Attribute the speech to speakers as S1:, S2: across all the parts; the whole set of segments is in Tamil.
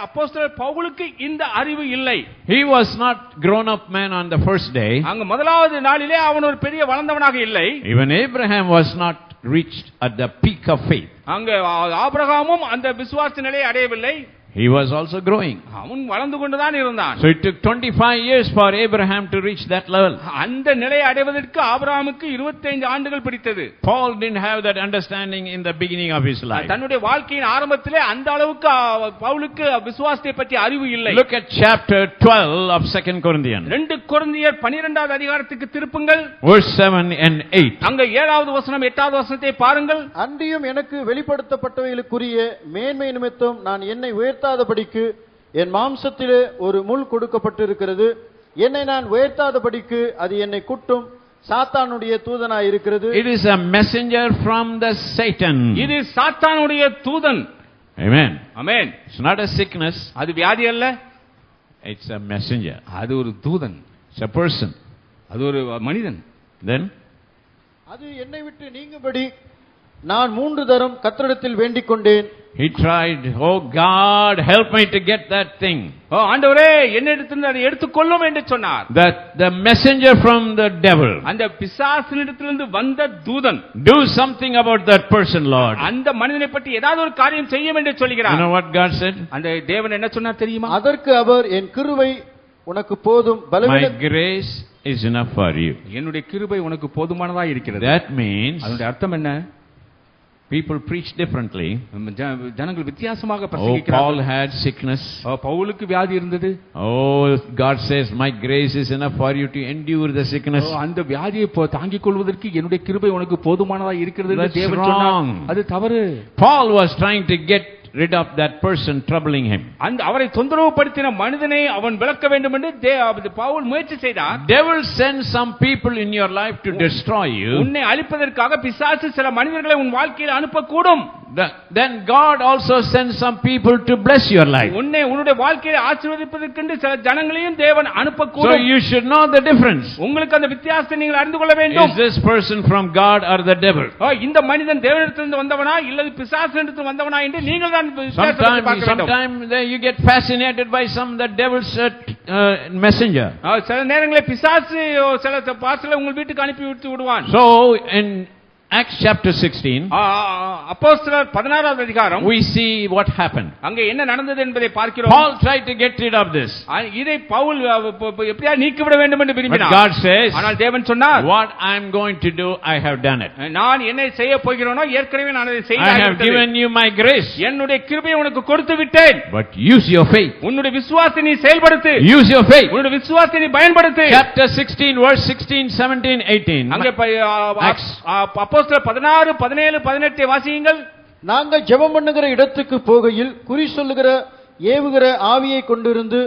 S1: அப்போஸ்தலர் பவுலுக்கு இந்த அறிவு இல்லை.
S2: He was not grown up man on the first day.
S1: அங்க முதலாவது நாளிலே அவன் ஒரு பெரிய வளர்ந்தவனாக இல்லை.
S2: Even Abraham was not reached at the peak of faith.
S1: அங்க ஆபிரகாமும் அந்த விசுவாச நிலையை அடையவில்லை.
S2: He was also growing.
S1: அவன் வளர்ந்து கொண்டுதான் இருந்தான்.
S2: So it took 25 years for Abraham to reach that level.
S1: அந்த நிலையை அடைவதற்கு ஆபிரகாமுக்கு 25 ஆண்டுகள் பிடித்தது.
S2: Paul didn't have that understanding in the beginning of his life.
S1: தன்னுடைய வாழ்க்கையின் ஆரம்பத்திலே அந்த அளவுக்கு பவுலுக்கு விசுவாசத்தை பற்றி அறிவு இல்லை.
S2: Look at chapter 12 of 2 Corinthians.
S1: 2 கொரிந்தியர் 12வது அதிகாரத்துக்கு திருப்புங்கள்.
S2: Verse 7 and 8.
S1: அங்க 7வது வசனம் 8வது வசனத்தை பாருங்கள்.
S3: அன்றியும் எனக்கு வெளிப்படுத்தப்பட்டவைகளுக்குரிய மேன்மை நிமித்தம் நான் என்னை உயர்த்தாதபடிக்கு என் மாம்சத்திலே ஒரு முள் கொடுக்கப்பட்டிருக்கிறது. என்னை நான் உயர்த்தாதபடிக்கு அது என்னை குட்டும் சாத்தானுடைய தூதனாய் இருக்கிறது.
S2: It is a messenger from the Satan.
S1: இது சாத்தானுடைய தூதன்.
S2: Amen.
S1: Amen.
S2: It's not a sickness.
S1: அது வியாதி அல்ல.
S2: It's a messenger.
S1: அது ஒரு தூதன்.
S2: It's a person.
S1: அது ஒரு மனிதன்.
S2: Then
S3: அது என்னை விட்டு நீங்கும்படி நான் 3 தரம் கர்த்தரிடத்தில் வேண்டிக் கொண்டேன்.
S2: he tried, oh God, help me to get that thing.
S1: ஆண்டவரே என்னிடத்திலிருந்து அதை எடுத்துக்கொள்ளும் என்று சொன்னார்.
S2: That the messenger from the devil.
S1: அந்த பிசாசினிடத்திலிருந்து வந்த தூதன்.
S2: Do something about that person, Lord.
S1: அந்த மனிதனை பற்றி ஏதாவது ஒரு காரியம் செய்யும் என்று சொல்கிறார்.
S2: You know what God said?
S1: அந்த தேவன் என்ன சொன்னார் தெரியுமா?
S3: அதற்கு அவர் என் கிருபை உனக்கு போதும்
S2: My grace is enough for you.
S1: என்னுடைய கிருபை உனக்கு போதுமானதா இருக்கிறது.
S2: That means
S1: அதனுடைய அர்த்தம் என்ன?
S2: people preach differently.
S1: ஜனங்கள் வித்தியாசமாக
S2: Oh,
S1: பிரசங்கிக்கிறார்கள்.
S2: Paul had sickness.
S1: பவுலுக்கு வியாதி இருந்தது.
S2: Oh, God says my grace is enough for you to endure the sickness.
S1: அந்த வியாதியை தாங்கிக் கொள்வதற்கு என்னுடைய கிருபை உனக்கு போதுமானதா இருக்கிறது என்று
S2: That's
S1: தேவன்
S2: wrong.
S1: சொன்னார். அது தவறு.
S2: Paul was trying to get rid of that person troubling him.
S1: அந்த அவரை தொந்தரவுபடுத்தின மனிதனை அவன் விலக்க வேண்டும் என்று பவுல் முயற்சி செய்தார்.
S2: Devil sends some people in your life to destroy you.
S1: உன்னை அழிப்பதற்காக பிசாசு சில மனிதர்களை உன் வாழ்க்கையில் அனுப்பக்கூடும்.
S2: Then God also sends some people to bless your life.
S1: உன்னுடைய வாழ்க்கையை ஆசீர்வதிப்பதற்கு சில ஜனங்களையும் தேவன்
S2: So
S1: அனுப்பக்கூடும்.
S2: you should know the difference.
S1: உங்களுக்கு அந்த வித்தியாசத்தை நீங்கள் அறிந்து கொள்ள வேண்டும்.
S2: Is this person from God or the devil?
S1: இந்த மனிதன் தேவனிடத்திலிருந்து வந்தவனா இல்லது பிசாசினிடத்திலிருந்து வந்தவனா என்று நீங்கள் தான் வித்தியாசத்தை பார்க்க வேண்டும்.
S2: Sometimes you get fascinated by some the devil's messenger.
S1: சில நேரங்களில் பிசாசு சில பார்சலை உங்கள் வீட்டுக்கு அனுப்பி விடுவான்.
S2: So in Acts chapter 16,
S1: அப்போஸ்தலர் 16வது அதிகாரம்,
S2: we see what happened.
S1: அங்கே என்ன நடந்தது என்பதை பார்க்கிறோம்.
S2: Paul tried to get rid of this.
S1: இதை பவுல் எப்படியா நீக்கிவிட வேண்டும் என்று விரும்பினார்.
S2: But God says,
S1: ஆனால் தேவன் சொன்னார்,
S2: what I am going to do, I have done it.
S1: நான் என்ன செய்ய போகிறேனோ ஏற்கனவே நான் அதை செய்து
S2: I have given you my grace.
S1: என்னுடைய கிருபையை உனக்கு கொடுத்து விட்டேன்.
S2: But use your faith.
S1: உன்னுடைய விசுவாசத்தை நீ செயல்படுத்து.
S2: Use your faith.
S1: உன்னுடைய விசுவாசத்தை நீ பயன்படுத்து.
S2: Chapter 16 verse 16, 17, 18.
S1: அங்கே அப்போஸ்தலர் 16, 17, 18 வாசியுங்கள்.
S3: நாங்கள் ஜெபம் பண்ணுகிற இடத்துக்கு போகையில் குறி சொல்லுகிற ஏவுகிற ஆவியை கொண்டிருந்து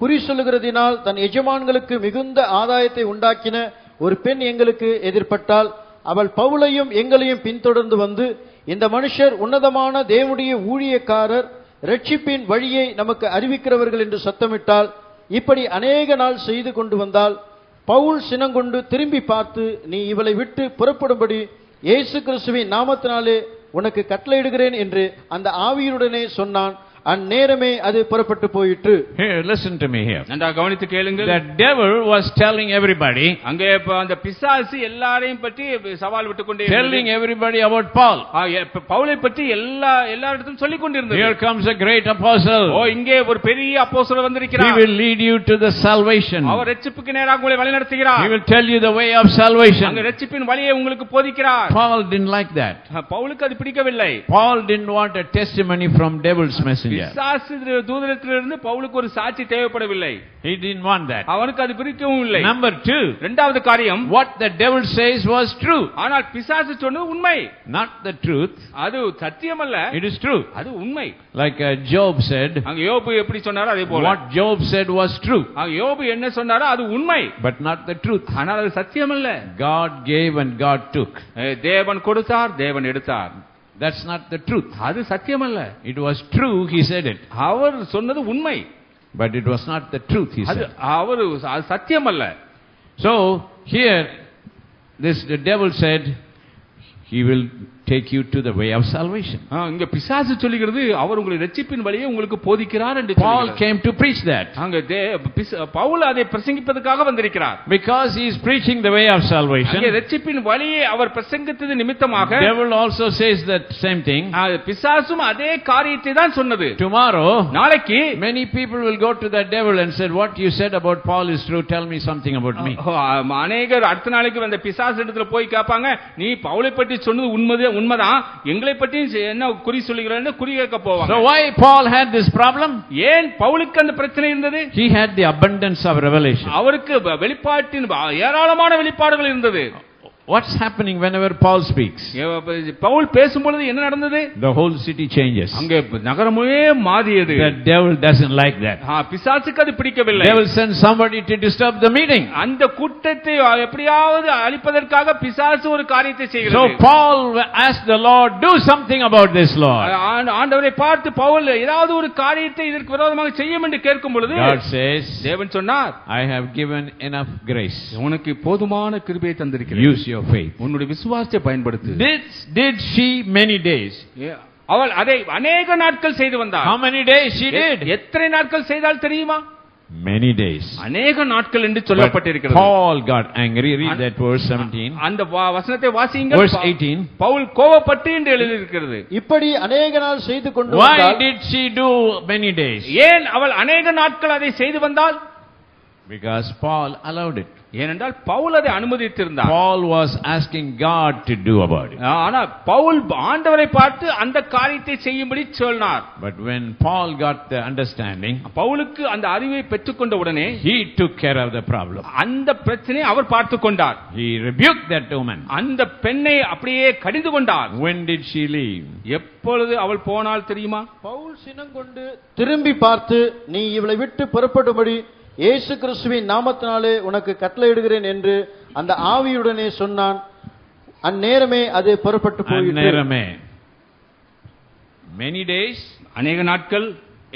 S3: குறி சொல்லுகிறதினால் தன் எஜமான்களுக்கு மிகுந்த ஆதாயத்தை உண்டாக்கின ஒரு பெண் எங்களுக்கு எதிர்பட்டால் அவள் பவுலையும் எங்களையும் பின்தொடர்ந்து வந்து, இந்த மனுஷர் உன்னதமான தேவனுடைய ஊழியக்காரர், ரட்சிப்பின் வழியை நமக்கு அறிவிக்கிறவர்கள் என்று சத்தமிட்டால், இப்படி அநேக நாள் செய்து கொண்டு வந்தால் பவுல் சினங்கொண்டு திரும்பி பார்த்து, நீ இவளை விட்டு புறப்படும்படி இயேசு கிறிஸ்துவின் நாமத்தினாலே உனக்கு கட்டளையிடுகிறேன் என்று அந்த ஆவியுடனே சொன்னான். அந்நேரமே அது புறப்பட்டு போயிற்று.
S2: Here, listen to me here.
S1: நன்றாக கவனித்து கேளுங்கள்.
S2: The devil was telling everybody,
S1: அங்கே அந்த பிசாசு எல்லாரையும் பற்றி சவால் விட்டுக்கொண்டே
S2: telling everybody about Paul.
S1: பவுலை பற்றி எல்லாரிடத்திலும் சொல்லிக் கொண்டிருந்தது.
S2: Here comes a great apostle.
S1: இங்கே ஒரு பெரிய அப்போஸ்தலர் வந்திருக்கிறார்.
S2: He will lead you to the salvation.
S1: அவர் ரட்சிப்புக்கு நேராக உங்களை வழிநடத்துகிறார்.
S2: He will tell you the way of salvation.
S1: அங்கே ரட்சிப்பின் வழியை உங்களுக்கு போதிக்கிறார்.
S2: Paul didn't like that.
S1: பவுலுக்கு அது பிடிக்கவில்லை.
S2: Paul didn't want a testimony from devil's messenger.
S1: பிசாசு தூதரிடத்திலிருந்து பவுலுக்கு ஒரு சாட்சி தேவைப்படவில்லை.
S2: He didn't want that.
S1: அவனுக்கு அது பிடிக்கவும் இல்லை.
S2: Number 2,
S1: இரண்டாவது காரியம்,
S2: what the devil says was true.
S1: ஆனால் பிசாசு சொன்னது உண்மை.
S2: Not the truth.
S1: அது சத்தியம் அல்ல,
S2: It is true.
S1: அது உண்மை.
S2: Like Job said,
S1: அங்க யோபு எப்படி சொன்னாரோ அதே போல.
S2: what Job said was true.
S1: அங்க யோபு என்ன சொன்னாரோ அது உண்மை.
S2: But not the truth.
S1: ஆனால் அது சத்தியம் அல்ல.
S2: God gave and God took.
S1: தேவன் கொடுத்தார், தேவன் எடுத்தார்.
S2: That's not the truth.
S1: அது சத்தியம் அல்ல.
S2: It was true, he said it.
S1: அவர் சொன்னது உண்மை.
S2: But it was not the truth, he
S1: அது
S2: said.
S1: அவர் சத்தியம் அல்ல.
S2: So, here, the devil said, he will take you to the way of salvation.
S1: இங்க பிசாசு சொல்லுகிறது அவர் உங்களை இரட்சிப்பின் வழியை உங்களுக்கு போதிக்கிறார் என்று
S2: Paul
S1: சொல்லுகிறது.
S2: came to preach that.
S1: அங்க பவுல் அதை பிரசங்கிப்பதற்காக வந்திருக்கிறார்.
S2: Because he is preaching the way of salvation.
S1: அங்கே இரட்சிப்பின் வழியை அவர் பிரசங்கித்தது நிமித்தமாக
S2: Devil also says that same thing.
S1: பிசாசும் அதே காரியத்தை தான் சொன்னது.
S2: Tomorrow,
S1: நாளைக்கு
S2: many people will go to that devil and said, what you said about Paul is true, tell me something about me.
S1: அநேகர் அடுத்த நாளைக்கு அந்த பிசாசு இடத்துல போய் கேட்பாங்க, நீ பவுலை பற்றி சொன்னது உண்மைதான், எங்களை பற்றி என்ன குறி சொல்லுகிறேன்னு குறி கேட்க போவாங்க.
S2: So why Paul had this problem?
S1: ஏன் பவுலுக்கு அந்த பிரச்சனை இருந்தது?
S2: He had the abundance of revelation.
S1: அவருக்கு வெளிப்பாட்டின் ஏராளமான வெளிப்பாடுகள் இருந்தது.
S2: What's happening whenever Paul speaks?
S1: Pavul பேசும்பொழுது என்ன நடந்தது?
S2: The whole city changes.
S1: அங்கே நகரமே மாறியது.
S2: The devil doesn't like that.
S1: பிசாசுக்கு அது பிடிக்கவில்லை.
S2: They will send somebody to disturb the meeting.
S1: அந்த கூட்டத்தை எப்படியாவது அழிப்பதற்காக பிசாசு ஒரு காரியத்தை செய்கிறது.
S2: So Paul asked the Lord, do something about this, Lord.
S1: ஆண்டவரை பார்த்து பவுல் ஏதாவது ஒரு காரியத்தை இதற்கு விரோதமாக செய்யும் என்று கேட்கும் பொழுது
S2: God says,
S1: தேவன் சொன்னார்,
S2: I have given enough grace.
S1: உனக்கு போதுமான கிருபையை தந்திருக்கிறேன்.
S2: Use your faith.
S1: உன்னுடைய விசுவாசத்தை பயன்படுத்து.
S2: Did she many days?
S1: அவள் அதை அநேக நாட்கள் செய்து வந்தாள்.
S2: How many days she did?
S1: எத்தனை நாட்கள் செய்தால் தெரியுமா?
S2: Many days.
S1: அநேக நாட்கள் என்று சொல்லப்பட்டிருக்கிறது.
S2: Paul got angry. Read that verse 17.
S1: அந்த வசனத்தை வாசியுங்கள்.
S2: Verse 18.
S1: பவுல் கோபப்பட்டு என்று எழுதியிருக்கிறது.
S3: இப்படி அநேக நாள் செய்து கொண்டு
S2: Why
S3: வந்தால்
S2: did she do many days?
S1: ஏன் அவள் அநேக நாட்கள் அதை செய்து வந்தாள்?
S2: Because Paul allowed it.
S1: ஏனென்றால் பவுல் அதை அனுமதித்திருந்தார்.
S2: Paul was asking God to do about it.
S1: ஆனா பவுல் ஆண்டவரை பார்த்து அந்த காரியத்தை செய்யும்படி சொன்னார்.
S2: But when Paul got the understanding,
S1: பவுலுக்கு அந்த அறிவை பெற்றுக்கொண்ட உடனே
S2: he took care of the problem.
S1: அந்த பிரச்சனையை அவர் பார்த்துக் கொண்டார்.
S2: He rebuked that woman.
S1: அந்த பெண்ணை அப்படியே கடிந்து கொண்டார்.
S2: When did she leave?
S1: எப்பொழுது அவள் போனாள் தெரியுமா?
S3: பவுல் சினங்கொண்டு திரும்பி பார்த்து, நீ இவளை விட்டு புறப்படும்படி இயேசு கிறிஸ்துவின் நாமத்தினாலே உனக்கு கட்டளையிடுகிறேன் என்று அந்த ஆவியுடனே சொன்னான். அந்நேரமே அது புறப்பட்டு போயிற்று.
S2: அந்நேரமே. Many days,
S1: அநேக நாட்கள்,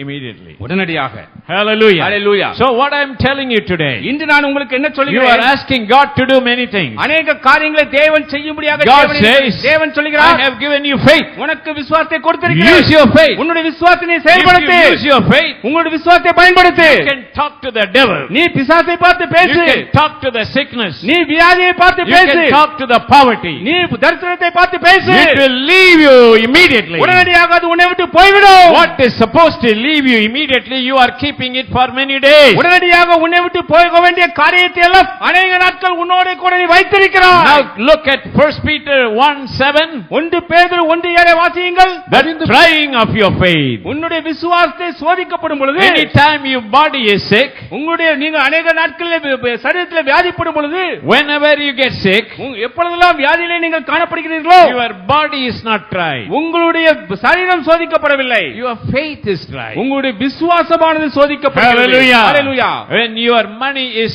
S2: immediately.
S1: உடனடியாக.
S2: Hallelujah.
S1: Hallelujah.
S2: So what I am telling you today,
S1: இன்று நான் உங்களுக்கு என்ன
S2: you
S1: சொல்கிறேன்?
S2: are asking God to do many things.
S1: அநேக காரியங்களை தேவன் செய்யும்படியாக
S2: God says,
S1: தேவன் சொல்கிறார்,
S2: I have given you faith.
S1: உனக்கு விசுவாசத்தை கொடுத்திருக்கிறேன்.
S2: Use your faith.
S1: உன்னுடைய விசுவாசத்தை
S2: If
S1: செயல்படுத்து.
S2: you use your faith,
S1: உங்களுடைய விசுவாசத்தை பயன்படுத்து.
S2: you can talk to the devil.
S1: நீ பிசாசை பார்த்து
S2: You
S1: பேசு.
S2: can talk to the sickness.
S1: நீ வியாதியை பார்த்து
S2: You
S1: பேசு.
S2: can talk to the poverty.
S1: நீ தரித்திரத்தை பார்த்து பேசு.
S2: It will leave you immediately.
S1: உடனடியாக அது உன்னை விட்டு போய்விடும்.
S2: What is supposed to leave you immediately, you are keeping it for many days.
S1: உடனடியாக உன்னை விட்டு போக வேண்டிய காரியத்தை எல்லாம் அநேக நாட்கள் உன்னோட கூட நீ வைத்திருக்கிறாய்.
S2: Now look at 1 Peter 1:7.
S1: 1 பேதுரு 1:7 வாசியுங்கள்.
S2: The trying of your faith.
S1: உன்னுடைய விசுவாசத்தை சோதிக்கப்படும் பொழுது,
S2: Anytime your body is sick,
S1: உங்களுடைய நீங்க அநேக நாட்களில் சரீரத்தில் வியாதிப்படும் பொழுது,
S2: whenever you get sick,
S1: எப்பொழுதெல்லாம் வியாதியிலே நீங்கள் காணப்படுகிறீர்களோ,
S2: your body is not tried.
S1: உங்களுடைய சரீரம் சோதிக்கப்படவில்லை,
S2: Your faith is tried.
S1: உங்களுடைய விசுவாசமானது சோதிக்கப்படுகிறது.
S2: Hallelujah.
S1: Hallelujah.
S2: When your money is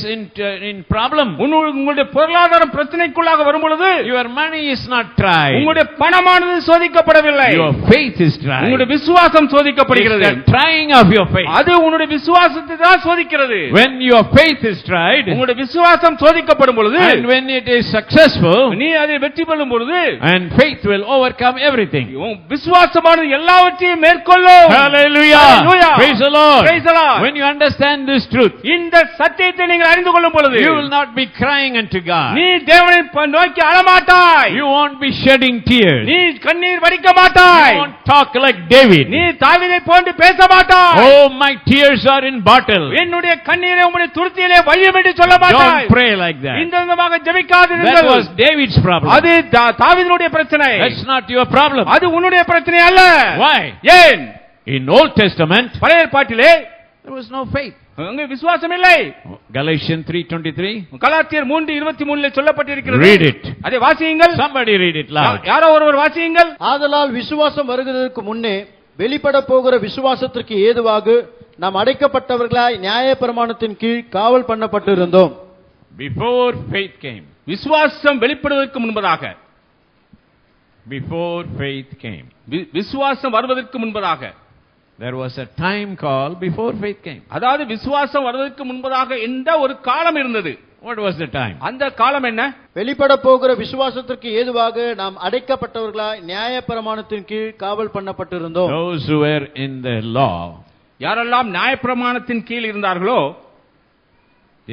S2: in problem,
S1: உங்களுடைய பொருளாதாரம் பிரச்சனைக்குள்ளாக வரும் பொழுது,
S2: your money is not tried.
S1: உங்களுடைய பணமானது சோதிக்கப்படவில்லை,
S2: Your faith is tried.
S1: உங்களுடைய விசுவாசம் சோதிக்கப்படுகிறது.
S2: It's the trying of your faith.
S1: அது உங்களுடைய விசுவாசத்தை தான் சோதிக்கிறது.
S2: When your faith is tried,
S1: உங்களுடைய விசுவாசம் சோதிக்கப்படும் பொழுது,
S2: and when it is successful,
S1: நீ அதை வெற்றி பெறும் பொழுது,
S2: and faith will overcome everything.
S1: விசுவாசமானது எல்லாவற்றையும் மேற்கொள்ளும்.
S2: Hallelujah.
S1: Hallelujah.
S2: Praise the Lord.
S1: Praise the Lord.
S2: When you understand this truth,
S1: இந்த சத்தியத்தை நீங்கள் அறிந்து கொள்ளும் பொழுது,
S2: you will not be crying unto God.
S1: நீ தேவனை நோக்கி அழமாட்டாய்.
S2: You won't be shedding tears.
S1: நீ கண்ணீர் வடிக்க மாட்டாய்.
S2: You won't talk like David.
S1: நீ தாவீதை போன்று பேச மாட்டாய்.
S2: Oh, my tears are in bottle.
S1: என்னுடைய கண்ணீரை உம்முடைய துருத்தியிலே வையும் என்று சொல்ல மாட்டாய்.
S2: Don't pray like that.
S1: இந்த விதமாக ஜெபிக்காதிருங்கள்.
S2: That was David's problem.
S1: அது தாவீதுடைய பிரச்சனை.
S2: That's not your problem.
S1: அது உன்னுடைய பிரச்சனை அல்ல.
S2: Why?
S1: ஏன்?
S2: In Old Testament,
S1: பழைய ஏற்பாட்டிலே
S2: there was no faith.
S1: அங்கே விசுவாசம் இல்லை.
S2: Galatians 3:23.
S1: கலாத்தியர் 3:23 சொல்லப்பட்டிருக்கிறது.
S2: Read it.
S1: அதை வாசியுங்கள்.
S2: Somebody read it loud.
S1: யாரோ ஒருவர் வாசியுங்கள்.
S3: ஆதலால் விசுவாசம் வருகிறதற்கு முன்னே வெளிப்பட போகிற விசுவாசத்திற்கு ஏதுவாக நாம் அடைக்கப்பட்டவர்களாய் நியாயப்பிரமாணத்தின் கீழ் காவல் பண்ணப்பட்டிருந்தோம்.
S2: Before faith came.
S1: விசுவாசம் வெளிப்படுவதற்கு முன்பதாக.
S2: Before faith came.
S1: விசுவாசம் வருவதற்கு முன்பதாக.
S2: There was a time called before faith came.
S1: அதாவது விசுவாசம் வருவதற்கு முன்பதாக என்ற ஒரு காலம் இருந்தது.
S2: What was the time?
S1: அந்த காலம் என்ன?
S3: வெளிப்பட போகிற விசுவாசத்திற்கு ஏதுவாக நாம் அடைக்கப்பட்டவர்களாய் நியாயப்பிரமாணத்தின் கீழ் காவல் பண்ணப்பட்டிருந்தோம்.
S2: Those who were in the law,
S1: யாரெல்லாம் நியாயப்பிரமாணத்தின் கீழ் இருந்தார்களோ,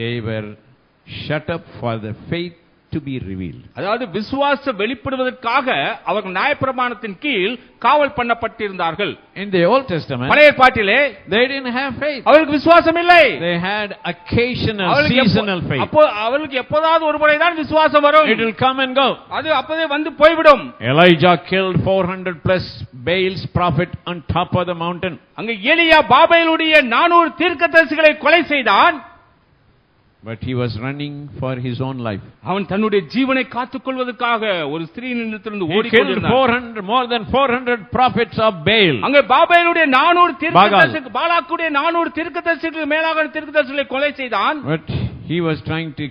S2: they were shut up for the faith to be revealed.
S1: அதாவது விசுவாசம் வெளிப்படுவதற்காக அவர்கள் நியாயப்பிரமாணத்தின் கீழ் காவல் பண்ணப்பட்டிருந்தார்கள்.
S2: In the Old Testament,
S1: பழைய ஏற்பாட்டிலே
S2: they didn't have faith.
S1: அவர்களுக்கு விசுவாசம் இல்லை.
S2: They had occasional, seasonal faith.
S1: அவர்களுக்கு எப்போதாவது ஒரு முறை தான் விசுவாசம் வரும்.
S2: It will come and go.
S1: அது அப்பவே வந்து போய்விடும்.
S2: Elijah killed 400 plus Baal's prophet on top of the mountain.
S1: அங்க எலியா பாபேலுடைய 400 தீர்க்கதரிசிகளை கொலை செய்தான்.
S2: But he was running for his own life.
S1: அவன் தன்னுடைய ஜீவனை காத்துக் கொள்வதற்காக ஒரு ஸ்திரீயினிடத்திலிருந்து
S2: He killed
S1: ஓடிக்கொண்டிருந்தான்.
S2: more than 400 prophets of Baal.
S1: அங்கே பாபேலுடைய 400 தீர்க்கதரிசிகள், பாலாக்குடைய 400 தீர்க்கதரிசிகளுக்கு மேலாக தீர்க்கதரிசிகளை கொலை செய்தான்.
S2: But he was trying to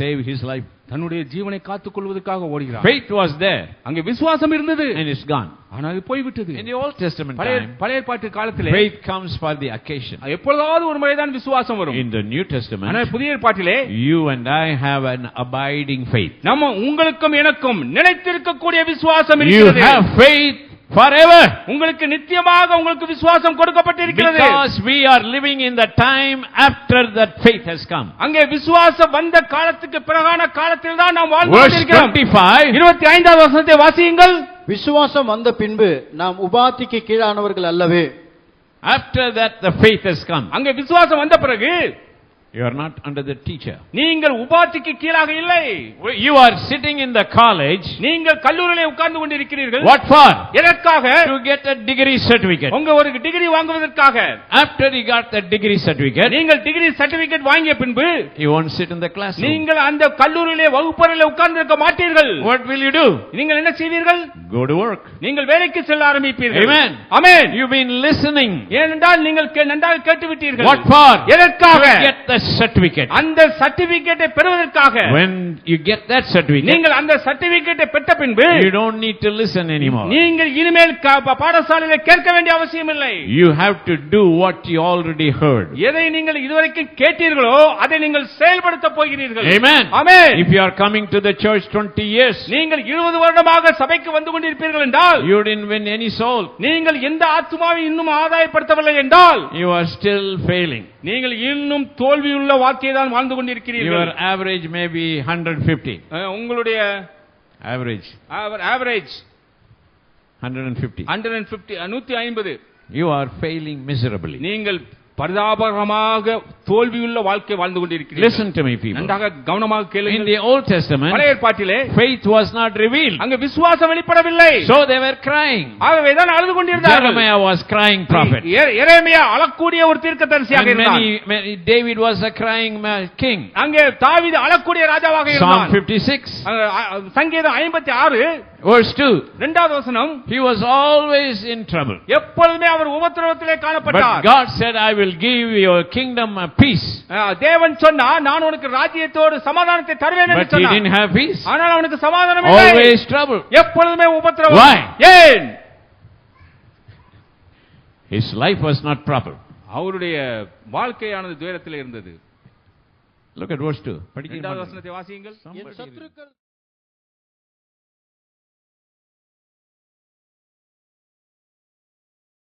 S2: save his life.
S1: தன்னுடைய ஜீவனை காத்துக் கொள்வதற்காக ஓடுகிறான்.
S2: Faith was there
S1: அங்கே விசுவாசம் இருந்தது.
S2: and it's gone.
S1: ஆனால் அது போய்விட்டது.
S2: In the Old Testament time,
S1: பழைய ஏற்பாட்டு காலத்திலே
S2: faith comes for the occasion.
S1: எப்பொழுதாவது ஒரு முறைதான் விசுவாசம் வரும்.
S2: In the New Testament,
S1: ஆனால் புதிய ஏற்பாட்டிலே
S2: you and I have an abiding faith.
S1: நம்ம உங்களுக்கும் எனக்கும் நிலைத்திருக்கக்கூடிய விசுவாசம்
S2: You
S1: இருக்கிறது.
S2: have faith forever.
S1: உங்களுக்கு நித்தியமாக உங்களுக்கு விசுவாசம் கொடுக்கப்பட்டிருக்கிறது.
S2: Because we are living in the time after that faith has come.
S1: அங்கே விசுவாசம் வந்த காலத்துக்கு பிறகான காலத்தில் தான் நாம் வாழ்ந்து
S2: Verse
S1: கொண்டிருக்கிறோம்.
S2: 25.
S1: 25வது வசனத்தை வாசியுங்கள்.
S3: விசுவாசம் வந்த பின்பு நாம் உபாதிக்கு கீழானவர்கள் அல்லவே.
S2: After that the faith has come.
S1: அங்கே விசுவாசம் வந்த பிறகு
S2: You are not under the teacher.
S1: நீங்கள் உபாதிக்கு கீழாக இல்லை.
S2: You are sitting in the college.
S1: நீங்கள் கல்லூரியிலே உட்கார்ந்து கொண்டிருக்கிறீர்கள்.
S2: What for?
S1: எதற்காக?
S2: To get a degree certificate.
S1: உங்க ஒரு டிகிரி வாங்குவதற்காக.
S2: After you got the degree certificate,
S1: நீங்கள் டிகிரி சர்டிபிகேட் வாங்கிய பின்பு
S2: you won't sit in the classroom.
S1: நீங்கள் அந்த கல்லூரியிலே வகுப்பறையிலே உட்கார்ந்து இருக்க மாட்டீர்கள்.
S2: What will you do?
S1: நீங்கள் என்ன செய்வீர்கள்?
S2: Go to work.
S1: நீங்கள் வேலைக்கு செல்ல ஆரம்பிப்பீர்கள்.
S2: Amen.
S1: Amen.
S2: You've been listening.
S1: ஏனென்றால் நீங்கள் நன்றாக கேட்டுவிட்டீர்கள்.
S2: What for?
S1: எதற்காக?
S2: To get the certificate.
S1: அந்த சர்டிபிகேட்டை பெறுவதற்காக.
S2: When you get that certificate,
S1: நீங்கள் அந்த சர்டிபிகேட்டை பெற்ற பின்பு
S2: you don't need to listen anymore.
S1: நீங்கள் இனிமேல் பாடசாலையிலே கேட்க வேண்டிய அவசியம் இல்லை.
S2: You have to do what you already heard.
S1: எதை நீங்கள் இதுவரைக்கும் கேட்டீர்களோ அதை நீங்கள் செயல்படுத்த போகிறீர்கள்.
S2: Amen.
S1: Amen.
S2: If you are coming to the church 20 years,
S1: நீங்கள் 20 வருடமாக சபைக்கு வந்து கொண்டிருப்பீர்கள் என்றால்,
S2: you didn't win any soul.
S1: நீங்கள் எந்த ஆத்துமாவை இன்னும் ஆதாயப்படுத்தவில்லை என்றால்,
S2: You are still failing.
S1: நீங்கள் இன்னும் தோல்வியுள்ள வாழ்க்கையை தான் வாழ்ந்து கொண்டிருக்கிறீர்கள்.
S2: Your average may be 150.
S1: உங்களுடைய
S2: Average.
S1: Average
S2: 150.
S1: 150.
S2: You are failing miserably.
S1: நீங்கள் பரிதாபகரமாக தோல்வியுள்ள வாழ்க்கை வாழ்ந்து கொண்டிருக்கிறீர்கள்.
S2: Listen to me, people.
S1: நன்றாக கவனமாக
S2: In
S1: கேளுங்கள்.
S2: the Old Testament,
S1: பழைய ஏற்பாட்டிலே
S2: faith was not revealed.
S1: அங்க விசுவாசம் வெளிப்படவில்லை.
S2: So they were crying.
S1: ஆகவே தான் அழுது கொண்டிருந்தார்கள்.
S2: Jeremiah was crying prophet.
S1: எரேமியா அழக்கூடிய ஒரு தீர்க்கதரிசியாக
S2: And
S1: இருந்தான்.
S2: David was a crying king.
S1: அங்கே தாவீது அழக்கூடிய ராஜாவாக
S2: Psalm
S1: இருந்தான்.
S2: 56,
S1: சங்கீதம் 56
S2: verse 2.
S1: இரண்டாவது வசனம்,
S2: He was always in trouble.
S1: எப்பொழுதுமே அவர் உபத்திரவத்திலே
S2: But
S1: காணப்பட்டார்.
S2: God said, I will give your kingdom a peace.
S1: தேவன் சொன்னார், நான் உனக்கு ராஜ்யத்தோடு சமாதானத்தை தருவேன் என்று
S2: But he
S1: சொன்னார்.
S2: didn't have peace.
S1: ஆனால் அவனுக்கு சமாதானம் இல்லை.
S2: Always trouble.
S1: எப்பொழுதுமே உபத்திரவம்.
S2: Why?
S1: ஏன்?
S2: His life was not proper.
S1: அவருடைய வாழ்க்கையானது துயரத்திலே இருந்தது.
S2: Look at verse 2.
S1: இரண்டாவது வசனத்தை வாசியுங்கள்.
S3: என் சத்துருக்கள்